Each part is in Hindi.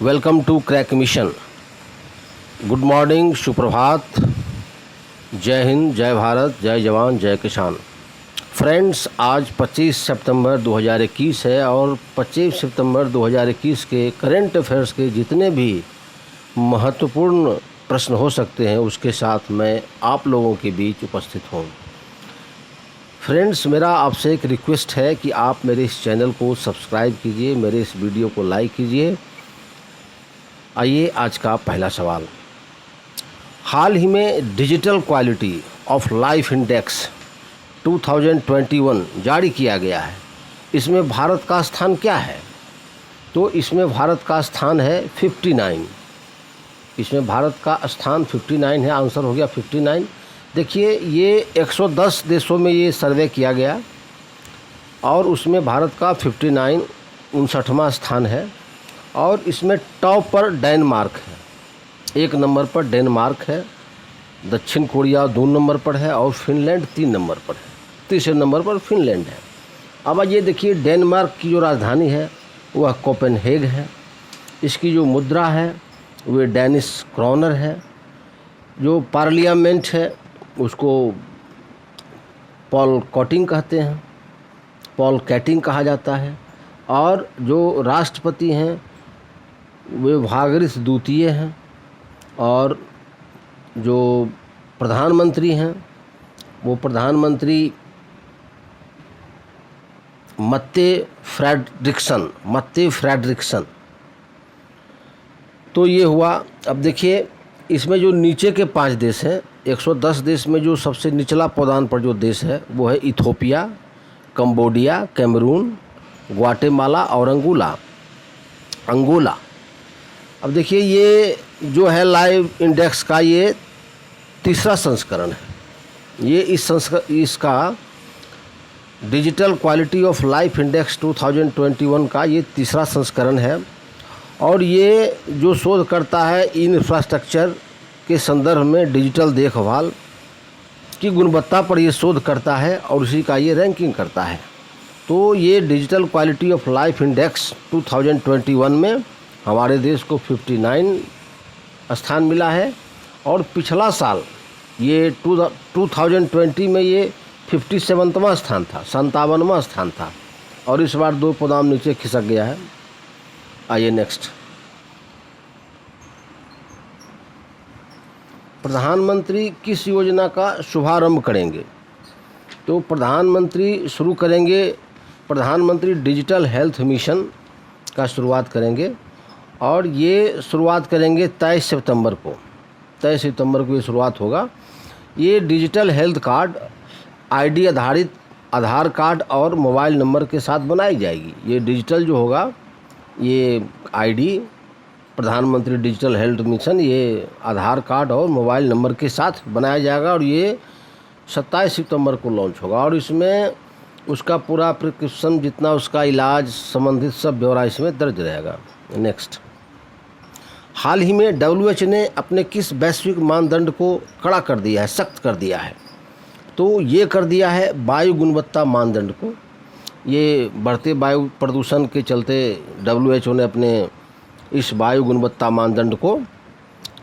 Welcome to crack mission. Good morning, सुप्रभात, जय हिंद, जय भारत, जय जवान, जय किसान। फ्रेंड्स, आज 25 सितंबर 2021 है और 25 सितंबर 2021 के करंट अफेयर्स के जितने भी महत्वपूर्ण प्रश्न हो सकते हैं उसके साथ मैं आप लोगों के बीच उपस्थित हूँ। फ्रेंड्स, मेरा आपसे एक रिक्वेस्ट है कि आप मेरे इस चैनल को सब्सक्राइब कीजिए, मेरे इस वीडियो को लाइक कीजिए। आइए आज का पहला सवाल। हाल ही में digital quality of life index 2021 जारी किया गया है। इसमें भारत का स्थान क्या है? तो इसमें भारत का स्थान है 59। इसमें भारत का स्थान 59 है। आंसर हो गया 59। देखिए, ये 110 देशों में ये सर्वे किया गया और उसमें भारत का 59 59वां स्थान है। और इसमें टॉप पर डेनमार्क है, 1 नंबर पर डेनमार्क है, दक्षिण कोरिया 2 नंबर पर है और फिनलैंड 3 नंबर पर है। तीसरे नंबर पर फिनलैंड है। अब ये देखिए, डेनमार्क की जो राजधानी है वह कोपेनहेग है। इसकी जो मुद्रा है वह डेनिश क्रोनर है। जो पार्लियामेंट है उसको पॉल कॉटिंग कहते हैं, पॉल कैटिंग कहा जाता है। और जो राष्ट्रपति हैं वे भागरिस द्वितीय हैं। और जो प्रधानमंत्री हैं वो प्रधानमंत्री मत्ते फ्रेडरिक्सन। तो ये हुआ। अब देखिए, इसमें जो नीचे के 5 देश हैं, 110 देश में जो सबसे निचला पदान पर जो देश है वो है इथोपिया, कंबोडिया, कैमरून, ग्वाटेमाला और अंगोला। अब देखिए, ये जो है लाइव इंडेक्स का ये तीसरा संस्करण है। ये इसका digital quality of life index 2021 का ये तीसरा संस्करण है। और ये जो शोध करता है इंफ्रास्ट्रक्चर के संदर्भ में डिजिटल देखभाल की गुणवत्ता पर ये शोध करता है और उसी का ये रैंकिंग करता है। तो ये digital quality of life index 2021 में हमारे देश को 59 स्थान मिला है। और पिछला साल ये 2020 में ये 57वां स्थान था, 57वां स्थान था। और इस बार 2 पदाम नीचे खिसक गया है। आइए नेक्स्ट। प्रधानमंत्री किस योजना का शुभारंभ करेंगे? तो प्रधानमंत्री शुरू करेंगे, प्रधानमंत्री डिजिटल हेल्थ मिशन का शुरुआत करेंगे। और ये शुरुआत करेंगे 23 सितंबर को। 23 सितंबर को ये शुरुआत होगा। ये डिजिटल हेल्थ कार्ड आईडी आधारित आधार कार्ड और मोबाइल नंबर के साथ बनाई जाएगी। ये डिजिटल जो होगा, ये आईडी प्रधानमंत्री डिजिटल हेल्थ मिशन, ये आधार कार्ड और मोबाइल नंबर के साथ बनाया जाएगा। और ये 27 सितंबर को लॉन्च होगा। और इसमें उसका पूरा प्रिस्क्रिप्शन, जितना उसका इलाज संबंधित सब ब्यौरा इसमें दर्ज रहेगा। नेक्स्ट। हाल ही में WHO ने अपने किस वैश्विक मानदंड को कड़ा कर दिया है, सख्त कर दिया है? तो ये कर दिया है वायु गुणवत्ता मानदंड को। ये बढ़ते वायु प्रदूषण के चलते WHO ने अपने इस वायु गुणवत्ता मानदंड को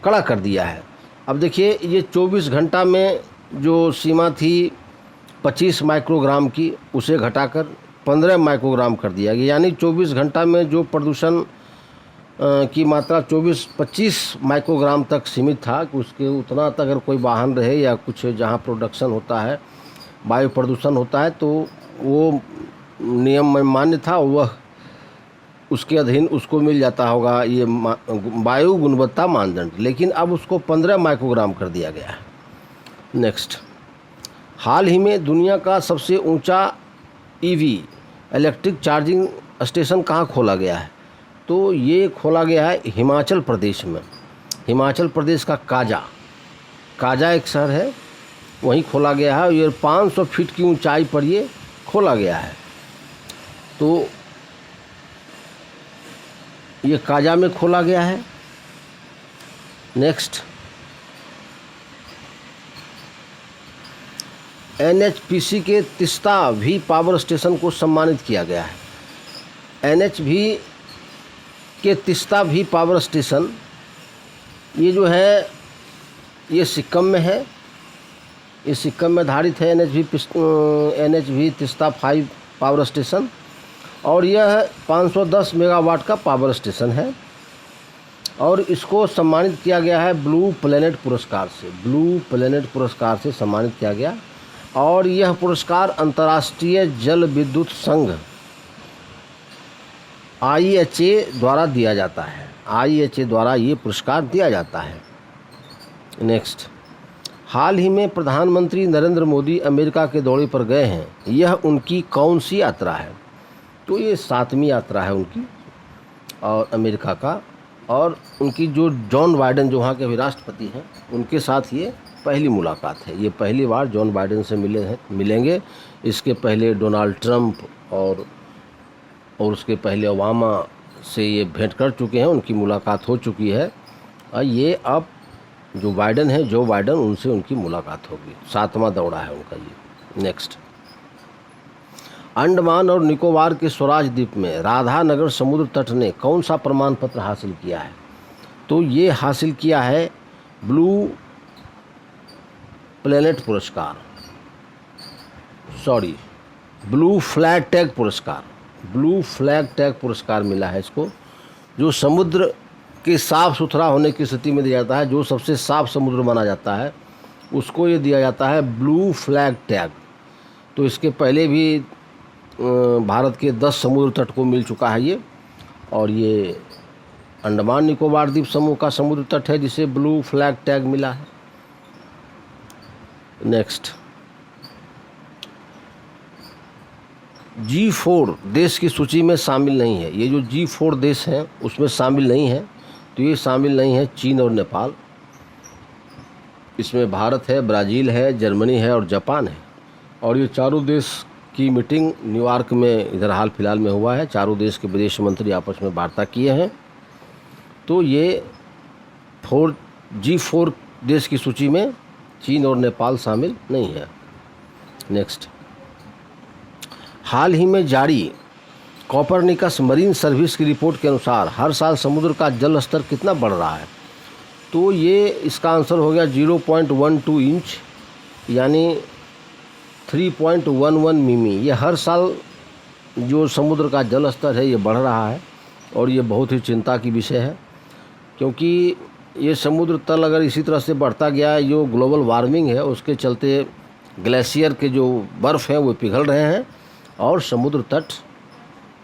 कड़ा कर दिया है। अब देखिए, ये 24 घंटा में जो सीमा थी 25 माइक्रोग्राम की, उसे घटाकर 15 माइक्रोग्राम कर दिया गया। यानी 24 घंटा में जो प्रदूषण की मात्रा 25 माइक्रोग्राम तक सीमित था कि उसके उतना तक अगर कोई वाहन रहे या कुछ जहाँ प्रोडक्शन होता है, वायु प्रदूषण होता है, तो वो नियम में मान्य था, वह उसके अधीन उसको मिल जाता होगा ये वायु गुणवत्ता मानदंड। लेकिन अब उसको 15 माइक्रोग्राम कर दिया गया है। नेक्स्ट। हाल ही में दुनिया का सबसे ऊंचा EV इलेक्ट्रिक चार्जिंग स्टेशन कहाँ खोला गया है? तो ये खोला गया है हिमाचल प्रदेश में। हिमाचल प्रदेश का काजा एक शहर है, वहीं खोला गया है। ये 500 फीट की ऊंचाई पर ये खोला गया है। तो ये काजा में खोला गया है। नेक्स्ट। NHPC के तिस्ता भी पावर स्टेशन को सम्मानित किया गया है। NHPC के तिस्ता भी पावर स्टेशन, ये जो है ये सिक्किम में है, ये सिक्किम में आधारित है NHV तिस्ता 5 पावर स्टेशन, और यह 510 मेगावाट का पावर स्टेशन है और इसको सम्मानित किया गया है ब्लू प्लैनेट पुरस्कार से। ब्लू प्लैनेट पुरस्कार से सम्मानित किया गया और यह पुरस्कार अंतर्राष्ट्रीय जल विद्युत संघ IHA द्वारा दिया जाता है। IHA द्वारा ये पुरस्कार दिया जाता है। नेक्स्ट, हाल ही में प्रधानमंत्री नरेंद्र मोदी अमेरिका के दौरे पर गए हैं, यह उनकी कौन सी यात्रा है? तो ये 7वीं यात्रा है उनकी और अमेरिका का, और उनकी जो जॉन बाइडेन जो वहाँ के अभी राष्ट्रपति हैं उनके साथ ये पहली मुलाकात है। ये पहली बार जॉन बाइडेन से मिलेंगे। इसके पहले डोनाल्ड ट्रंप और उसके पहले ओबामा से ये भेंट कर चुके हैं, उनकी मुलाकात हो चुकी है और ये अब जो बाइडेन है, जो बाइडेन, उनसे उनकी मुलाकात होगी। 7वां दौरा है उनका ये। नेक्स्ट, अंडमान और निकोबार के स्वराज द्वीप में राधानगर समुद्र तट ने कौन सा प्रमाण पत्र हासिल किया है? तो ये हासिल किया है ब्लू प्लैनेट पुरस्कार, ब्लू फ्लैग टैग पुरस्कार। ब्लू फ्लैग टैग पुरस्कार मिला है इसको, जो समुद्र के साफ़ सुथरा होने की स्थिति में दिया जाता है। जो सबसे साफ समुद्र माना जाता है उसको ये दिया जाता है ब्लू फ्लैग टैग। तो इसके पहले भी भारत के 10 समुद्र तट को मिल चुका है ये, और ये अंडमान निकोबार द्वीप समूह का समुद्र तट है जिसे ब्लू फ्लैग टैग मिला है। नेक्स्ट, G4 देश की सूची में शामिल नहीं है। ये जो G4 देश हैं उसमें शामिल नहीं है, तो ये शामिल नहीं है चीन और नेपाल। इसमें भारत है, ब्राज़ील है, जर्मनी है और जापान है। और ये चारों देश की मीटिंग न्यूयॉर्क में इधर हाल फिलहाल में हुआ है। चारों देश के विदेश मंत्री आपस में वार्ता किए हैं। तो ये G4 देश की सूची में चीन और नेपाल शामिल नहीं है। नेक्स्ट, हाल ही में जारी कोपरनिकस मरीन सर्विस की रिपोर्ट के अनुसार हर साल समुद्र का जल स्तर कितना बढ़ रहा है? तो ये इसका आंसर हो गया 0.12 इंच, यानी 3.11 मिमी। ये हर साल जो समुद्र का जल स्तर है ये बढ़ रहा है और ये बहुत ही चिंता की विषय है, क्योंकि ये समुद्र तल अगर इसी तरह से बढ़ता गया है, जो ग्लोबल वार्मिंग है उसके चलते ग्लेशियर के जो बर्फ़ हैं वो पिघल रहे हैं और समुद्र तट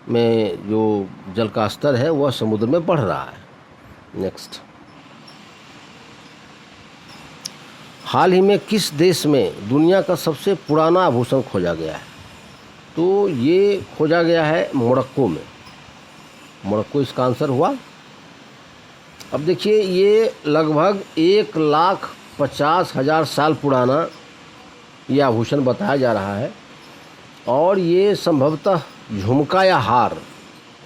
में जो जल का स्तर है वह समुद्र में बढ़ रहा है। नेक्स्ट, हाल ही में किस देश में दुनिया का सबसे पुराना आभूषण खोजा गया है? तो ये खोजा गया है मोरक्को में। मोरक्को इसका आंसर हुआ। अब देखिए, ये लगभग 1,50,000 साल पुराना ये आभूषण बताया जा रहा है और ये संभवतः झुमका या हार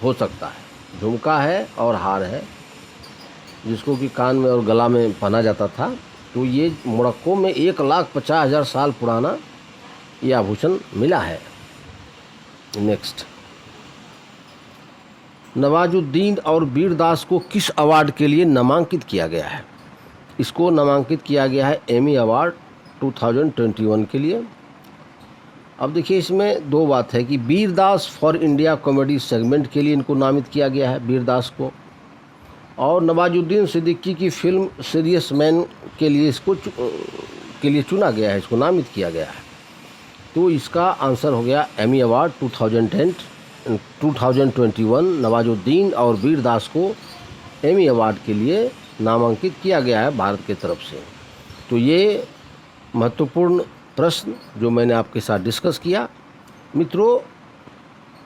हो सकता है। झुमका है और हार है जिसको कि कान में और गला में पहना जाता था। तो ये मोरक्को में 1,50,000 साल पुराना ये आभूषण मिला है। नेक्स्ट, नवाजुद्दीन और वीरदास को किस अवार्ड के लिए नामांकित किया गया है? इसको नामांकित किया गया है एमी अवार्ड 2021 के लिए। अब देखिए, इसमें दो बात है कि Vir Das for India comedy segment के लिए इनको नामित किया गया है, वीरदास को, और नवाजुद्दीन सिद्दीकी की फिल्म सीरियस मैन के लिए चुना गया है, इसको नामित किया गया है। तो इसका आंसर हो गया एमी अवार्ड 2021। नवाजुद्दीन और वीरदास को एमी अवार्ड के लिए नामांकित किया गया है भारत की तरफ से। तो ये महत्वपूर्ण प्रश्न जो मैंने आपके साथ डिस्कस किया, मित्रों,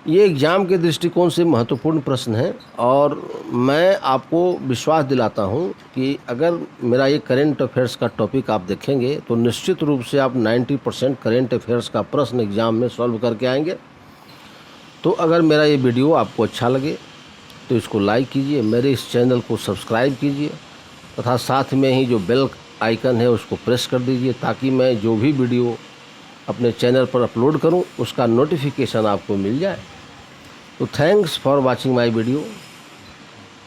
ये एग्ज़ाम के दृष्टिकोण से महत्वपूर्ण प्रश्न है और मैं आपको विश्वास दिलाता हूँ कि अगर मेरा ये करेंट अफेयर्स का टॉपिक आप देखेंगे तो निश्चित रूप से आप 90% करेंट अफेयर्स का प्रश्न एग्ज़ाम में सॉल्व करके आएंगे। तो अगर मेरा ये वीडियो आपको अच्छा लगे तो इसको लाइक कीजिए, मेरे इस चैनल को सब्सक्राइब कीजिए तथा साथ में ही जो बेल आइकन है उसको प्रेस कर दीजिए, ताकि मैं जो भी वीडियो अपने चैनल पर अपलोड करूं उसका नोटिफिकेशन आपको मिल जाए। तो thanks for watching my video.